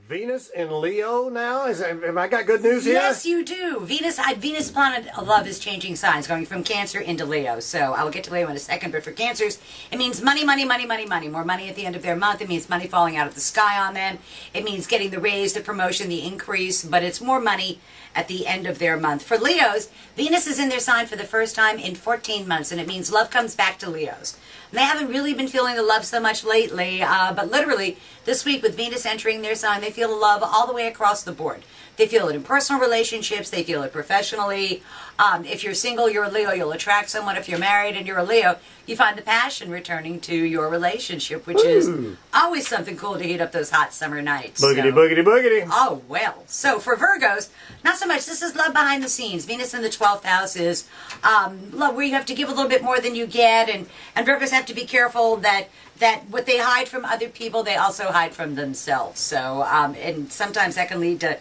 Venus in Leo now? Have I got good news here? Yes, you do. Venus planet of love is changing signs, going from Cancer into Leo. So I will get to Leo in a second, but for Cancers, it means money, money, money, money, money. More money at the end of their month. It means money falling out of the sky on them. It means getting the raise, the promotion, the increase, but it's more money at the end of their month. For Leos, Venus is in their sign for the first time in 14 months, and it means love comes back to Leos. And they haven't really been feeling the love so much lately, but literally this week with Venus entering their sign, they feel the love all the way across the board. They feel it in personal relationships. They feel it professionally. If you're single, you're a Leo, you'll attract someone. If you're married and you're a Leo, you find the passion returning to your relationship, which is always something cool to heat up those hot summer nights. Boogity, boogity, boogity. Oh, well. So for Virgos, not so much. This is love behind the scenes. Venus in the 12th house is love where you have to give a little bit more than you get. And Virgos have to be careful that what they hide from other people, they also hide from themselves. So, and sometimes that can lead to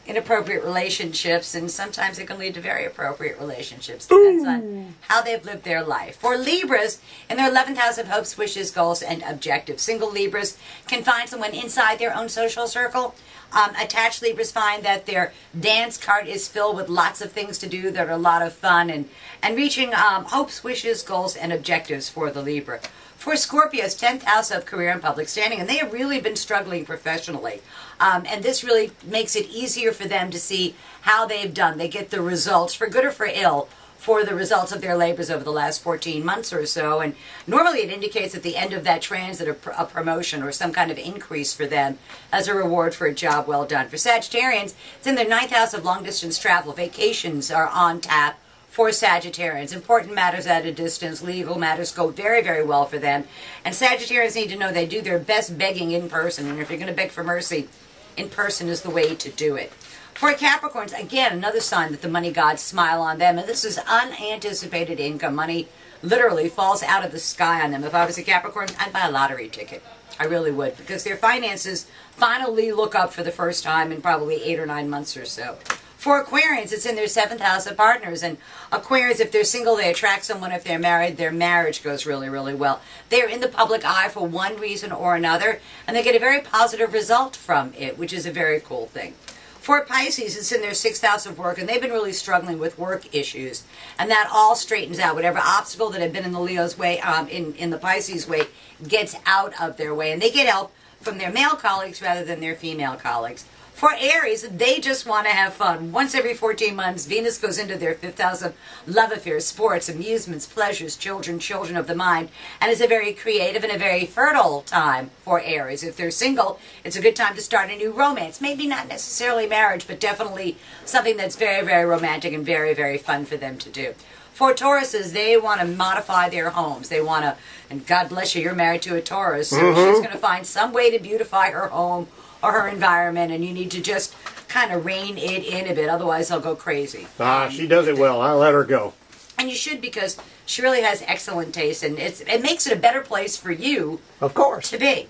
inappropriate relationships, and sometimes it can lead to very appropriate relationships. Depends on how they've lived their life. For Libras, in their 11th house of hopes, wishes, goals, and objectives, single Libras can find someone inside their own social circle. Attached Libras find that their dance cart is filled with lots of things to do that are a lot of fun, and reaching hopes, wishes, goals, and objectives for the Libra. For Scorpios, 10th house of career and public standing, and they have really been struggling professionally. And this really makes it easier for them to see how they've done. They get the results, for good or for ill, for the results of their labors over the last 14 months or so. And normally it indicates at the end of that transit a promotion or some kind of increase for them as a reward for a job well done. For Sagittarians, it's in their 9th house of long-distance travel. Vacations are on tap for Sagittarians. Important matters at a distance, legal matters go very, very well for them. And Sagittarians need to know they do their best begging in person. And if you're going to beg for mercy, in person is the way to do it. For Capricorns, again, another sign that the money gods smile on them. And this is unanticipated income. Money literally falls out of the sky on them. If I was a Capricorn, I'd buy a lottery ticket. I really would, because their finances finally look up for the first time in probably 8 or 9 months or so. For Aquarians, it's in their 7th house of partners. And Aquarians, if they're single, they attract someone. If they're married, their marriage goes really, really well. They're in the public eye for one reason or another, and they get a very positive result from it, which is a very cool thing. For Pisces, it's in their 6th house of work, and they've been really struggling with work issues. And that all straightens out. Whatever obstacle that had been in the Leo's way, in the Pisces way, gets out of their way. And they get help from their male colleagues rather than their female colleagues. For Aries, they just want to have fun. Once every 14 months, Venus goes into their 5th house of love affairs, sports, amusements, pleasures, children of the mind, and it's a very creative and a very fertile time for Aries. If they're single, it's a good time to start a new romance. Maybe not necessarily marriage, but definitely something that's very, very romantic and very, very fun for them to do. For Tauruses, they want to modify their homes. They want to, and God bless you, you're married to a Taurus, so she's going to find some way to beautify her home or her environment, and you need to just kind of rein it in a bit, otherwise they'll go crazy. She does it well. I'll let her go. And you should, because she really has excellent taste, and it makes it a better place for you, of course, to be.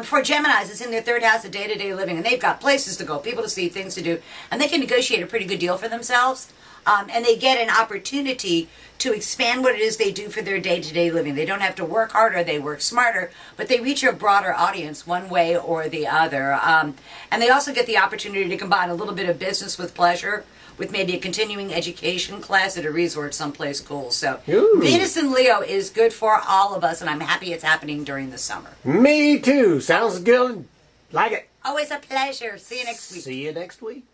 For Geminis, it's in their 3rd house of day-to-day living, and they've got places to go, people to see, things to do, and they can negotiate a pretty good deal for themselves. And they get an opportunity to expand what it is they do for their day-to-day living. They don't have to work harder, they work smarter, but they reach a broader audience one way or the other. And they also get the opportunity to combine a little bit of business with pleasure, with maybe a continuing education class at a resort someplace cool. So Venus in Leo is good for all of us, and I'm happy it's happening during the summer. Me too. Sounds good. Like it. Always a pleasure. See you next week. See you next week.